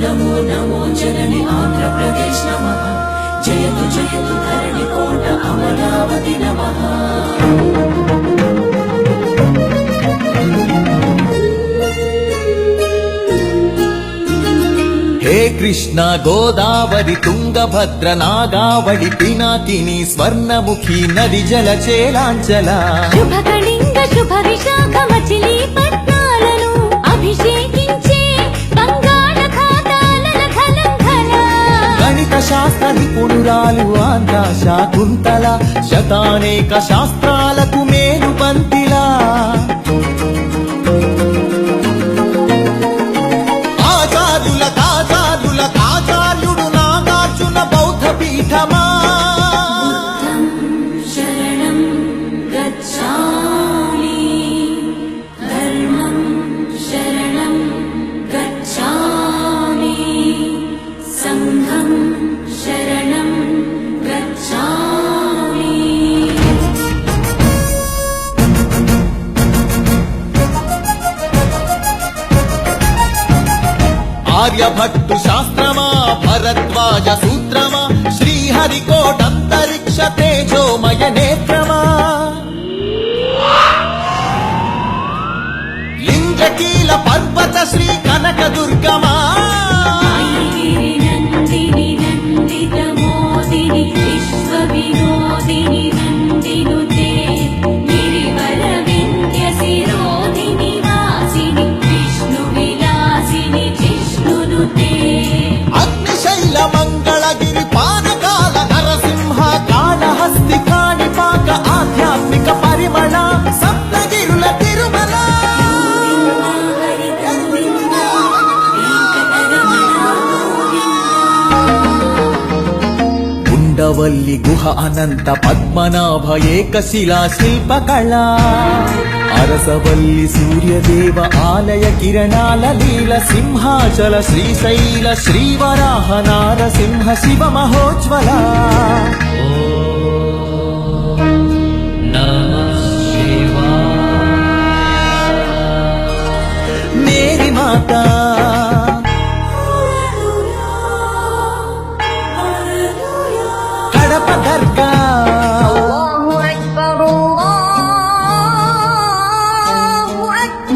నమో నమో జనని ఆంధ్రప్రదేశ్ నమః జయతు జయతు ధరణి కోట అమరావతి నమః హే కృష్ణ గోదావరి తుంగభద్ర నాగావళి పినాకిని స్వర్ణముఖి నది జల చేలాంచల శుభ కళింగ శుభ విశాఖ మచిలీపట్నాలను అభిషేకించే బంగాళ ఖాతాల ఖలంఖల గణిత శాస్త్ర నిపుణురాలు ఆంధ్ర శాకుంతల శతానేక శాస్త్రాలకు మేలు బంతిలా ఆచార్యుడు నాగార్జున బౌద్ధ పీఠమా శరణం గచ్ఛామి ధర్మం శరణం గచ్ఛామి సంఘం శరణం గచ్ఛామి ఆర్యభట్టు శాస్త్రమా భరద్వాజ సూత్రమా శ్రీహరికోటంతరిక్ష తేజోమయ నేత్రమా లింగకీల పర్వత శ్రీ కనక దుర్గమా నందిని నందిత మోదిని విశ్వ వినోదిని నందినుతే గిరివర వింధ్య శిరోధిని వాసిని విష్ణు విలాసిని జిష్ణునుతే అగ్నిశైల మంగళగిరి పానకాల నరసింహ కాళహస్తి కాణిపాక ఆధ్యాత్మిక పరిమళ సప్తగిరుల తిరుమల హరి గోవింద వెంకటరమణ ఉండవల్లి గుహ అనంత పద్మనాభ ఏకశిలా శిల్పకళ అరసవల్లి సూర్యదేవ ఆలయ కిరణాల లీల సింహాచల శ్రీశైల శ్రీవరాహ నారసింహ శివ మహోజ్వల మేరీ మాతా కడప దర్గా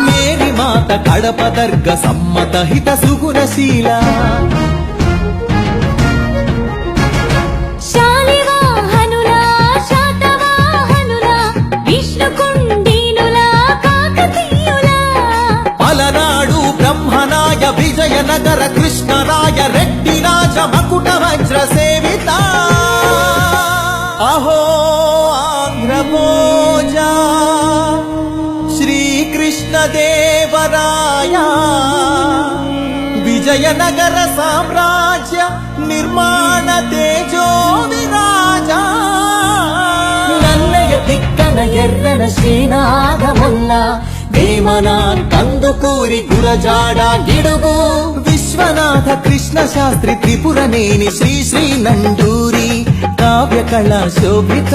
మేరీ మాత కడప దర్గ సమ్మత హిత సుగుణశీల శాలివాహనులా శాతవాహనులా విష్ణుకుండినులా కాకతీయులా పలనాడు బ్రహ్మనాయ విజయనగర కృష్ణరాయ రెడ్డి రాజ మకుట వజ్ర సేవిత అహో ఆంధ్రభోజ శ్రీకృష్ణ దేవరాయ విజయనగర సామ్రాజ్య నిర్మాణ తేజో విరాజ నన్నయ తిక్కన ఎర్రన శ్రీనాథముల్ల వేమన కందుకూరి గురజాడ గిడుగు విశ్వనాథ కృష్ణ శాస్త్రి త్రిపురనేని శ్రీ శ్రీ నందూరి కావ్య కళా శోభిత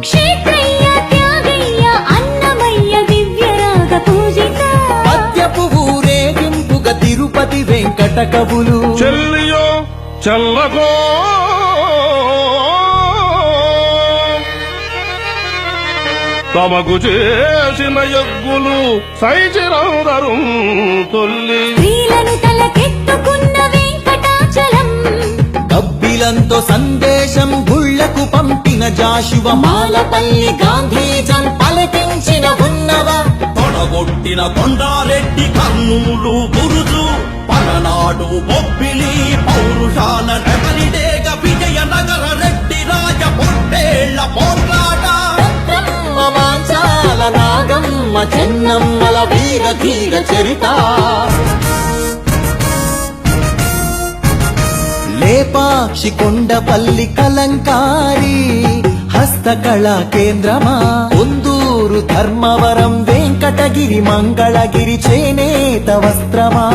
క్షేత్రయ్య త్యాగయ్య అన్నమయ్య దివ్యరాగ పూజిత పద్యపు ఊరేగింపుగా తిరుపతి వెంకట కవులు చెల్లియో చల్లగో తమకు చేసిన యజ్ఞులు సైచిరందరు తొల్లి స్త్రీలను తలకెత్తుకున్న వెంకటాచలం కబ్బిలంతో సందేశం గుళ్లకు పంపిన జాషువ మాలపల్లి గాంధీజం పలికించిన ఉన్నవ తొడగొట్టిన కొండారెడ్డి కర్నూలు బురుజు పలనాడు బొబ్బిలి పౌరుషాల నగరిడేగ విజయనగర రెడ్డి రాజ పొట్టేళ్ల పోట్లాట బ్రహ్మ మాంచాల నాగమ్మ చెన్నమ్మల వీర ధీర చరిత లేపాక్షి కొండపల్లి కలంకారి హస్తకళా కేంద్రమా పొందూరు ధర్మవరం వెంకటగిరి మంగళగిరి చేనేత వస్త్రమా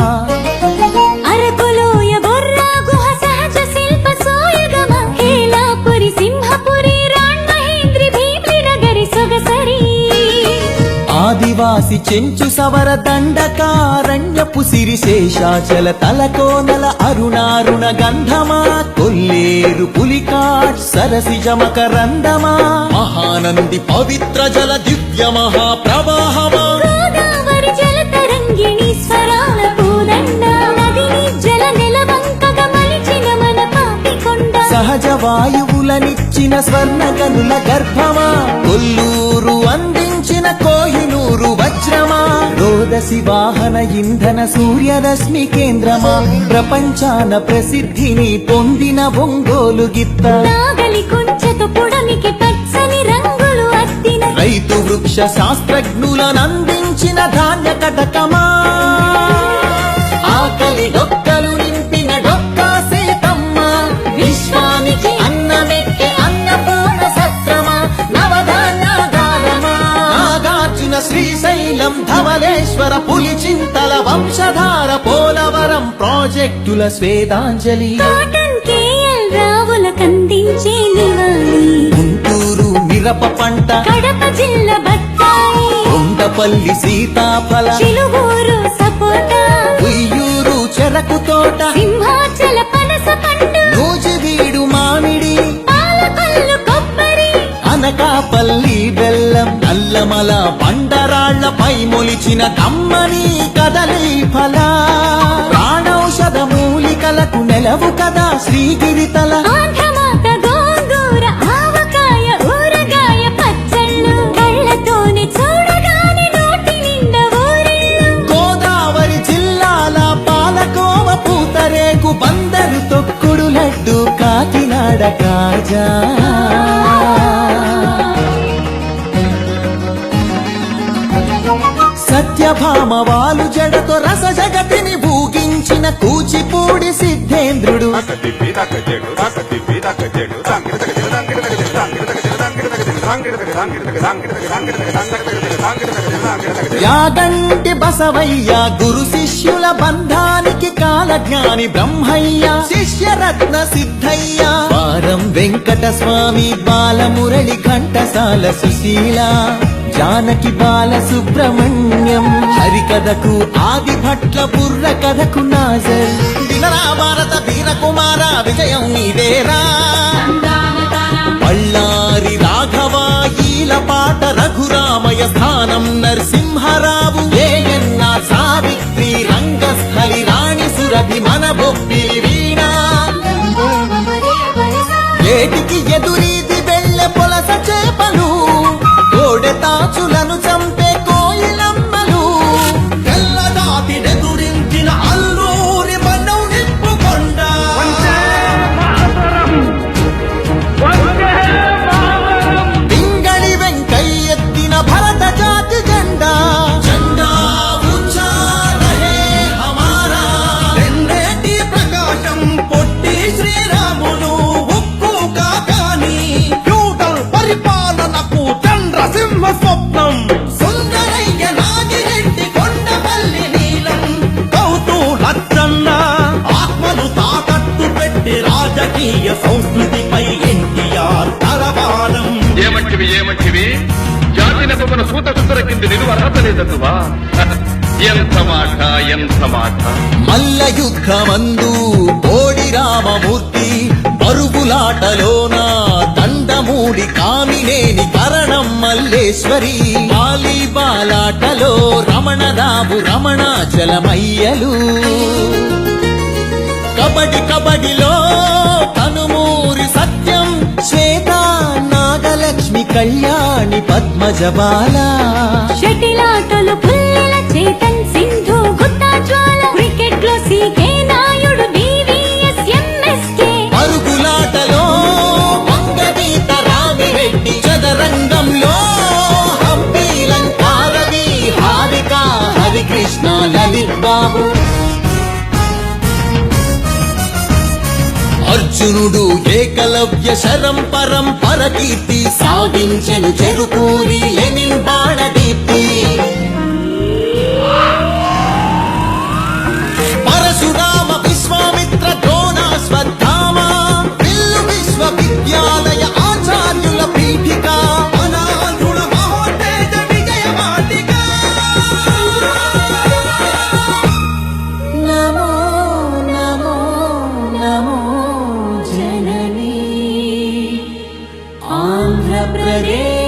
అరకులోయ బొర్రా గుహ సహజ శిల్ప సోయగమ హేలాపురి సింహపురి రాణ్ మహేంద్రి భీమిలి నగరి సొగసరి ఆదివాసి కాశి చెంచు సవర దండకారణ్యపు సిరి శేషాచల తలకోనల అరుణారుణ గంధమా కొల్లేరు పులికాట్ సరసిజమక రందమా మహానంది పవిత్ర జల దివ్య మహాప్రవాహమా గోదావరి జల తరంగిణి స్వరాల పూదండ నదిని జల నెలవంకగా మలిచిన మన పాపికొండ సహజ వాయువులనిచ్చిన స్వర్ణ గనుల గర్భమా కొల్లూరు అందించిన కోహినూరు వజ్రమా రోదసి వాహన ఇంధన సూర్యరశ్మి కేంద్రమా ప్రపంచాన ప్రసిద్ధిని పొందిన ఒంగోలు గిత్త నాగలి కుంచెతో పుడమికి పచ్చని రంగులు అద్దిన రైతు వృక్ష శాస్త్రజ్ఞులనందించిన ధాన్య కటకమా ఆకలి డొక్కలు నింపిన డొక్కా సీతమ్మ విశ్వానికి అన్నమెక్కే అన్నపూర్ణ సత్రమా నవధాన్యాగారమా నాగార్జున శ్రీశైలం ధవలేశ్వర పులిచింతల వంశధార పోలవరం ప్రాజెక్టుల స్వేదాంజలి కాటన్ కేఎల్ రావుల కందించే నివాళి గుంటూరు మిరప పంట కడప జిల్లా బత్తాయి కొండపల్లి సీతాఫల చిలుగూరు సపోటా ఉయ్యూరు చెరకు తోట సింహాచల పనస పండు నూజివీడు మామిడి పాలకొల్లు కొబ్బరి అనకాపల్లి బెల్లం నల్లమల బండరాళ్లపై మొలిచిన కమ్మని కదలి ఫల ప్రాణౌషధ మూలికలకు నెలవు కదా శ్రీగిరితల ఆంధ్రమాత గోంగూర ఆవకాయ ఊరగాయ పచ్చళ్ళు కళ్ళతోనే చూడగానే నోటి నిండా ఊరిళ్ళు గోదావరి జిల్లాల పాలకోవ పూతరేకు బందరు తొక్కుడు లడ్డు కాకినాడ కాజా సత్యభామ వాలు జడతో రస జగతిని భూగించిన కూచిపూడి సిద్ధేంద్రుడు యాగంటి బసవయ్య గురు శిష్యుల బంధానికి కాలజ్ఞాని బ్రహ్మయ్య శిష్యరత్న సిద్ధయ్య వారం వెంకట స్వామి బాలమురళి ఘంటసాల సుశీల జానకి బాల సుబ్రహ్మణ్యం హరికథకు ఆది భట్ల బుర్ర కథకు నాజర్ వినరా భారత వీర కుమార విజయం నీదేరా బళ్ళారి రాఘవ ఈలపాట రఘురామయ స్థానం నరసింహరావు ఏయన్న సావిత్రి రంగస్థలి రాణి సురభి మన బొబ్బిలి వీణా ఏటికి ఎదురీది వెళ్ళె పొలస చేపలు కోడెతాచులను చంపే కోయిలమ్మలు తెల్లదాటి ఎదురించిన అల్లూరి మనం నిప్పుకొండ పింగళి వెంకయ్యెత్తిన భరత జాతి జెండా జెండా ఊంచా రహే హమారా రెండేటి ప్రకాశం పొట్టి శ్రీరాములు ఉక్కు కాకాని ఫ్యూడల్ పరిపాలనకు చంద్రసింహ స్వప్నం సుందరయ్య నాగిరెడ్డి కొండపల్లి నీలం కౌతూ లచ్చన్న ఆత్మను తాకట్టు పెట్టి రాజకీయ సంస్కృతిపై ఎన్టీఆర్ తలబాలం ఏమంటివి జాతి నెపమున సూత సుందర కింది నిలువ అర్హత లేదటువా ఎంత మాట మల్ల యుద్ధమందు కోడి రామమూర్తి పరుగులాటలోన దండమూడి కామినేని కరణం మల్లేశ్వరి వాలీబాలాటలో రమణరావు రమణాచలమయ్యలు కబడిలో కనుమూరి సత్యం శ్వేత నాగలక్ష్మి కళ్యాణి పద్మజబాల షటిలాటలు పుల్లల చేతన్ సింధు గుత్తా జ్వాల క్రికెట్ లో సీకే నాయుడు డివిఎస్ ఎంఎస్కే పరుగులాటలో వంగవీత రామిరెడ్డి చదరంగంలో హంపి లంకారవి హారిక హరికృష్ణ లలిత్ బాబు అర్జునుడు ఏకలవ్య శరం పరంపర కీర్తి సాధించెను చెరుకూరి లెనిన్ బాణదీప్తి పరశురామ విశ్వామిత్ర ద్రోణాశ్వత్థామ విల్లు విశ్వవిద్యాలయ ఆచార్యుల పీఠిక అనాథుల మహోత్తేజ విజయ వాటిక ప్రదేశ్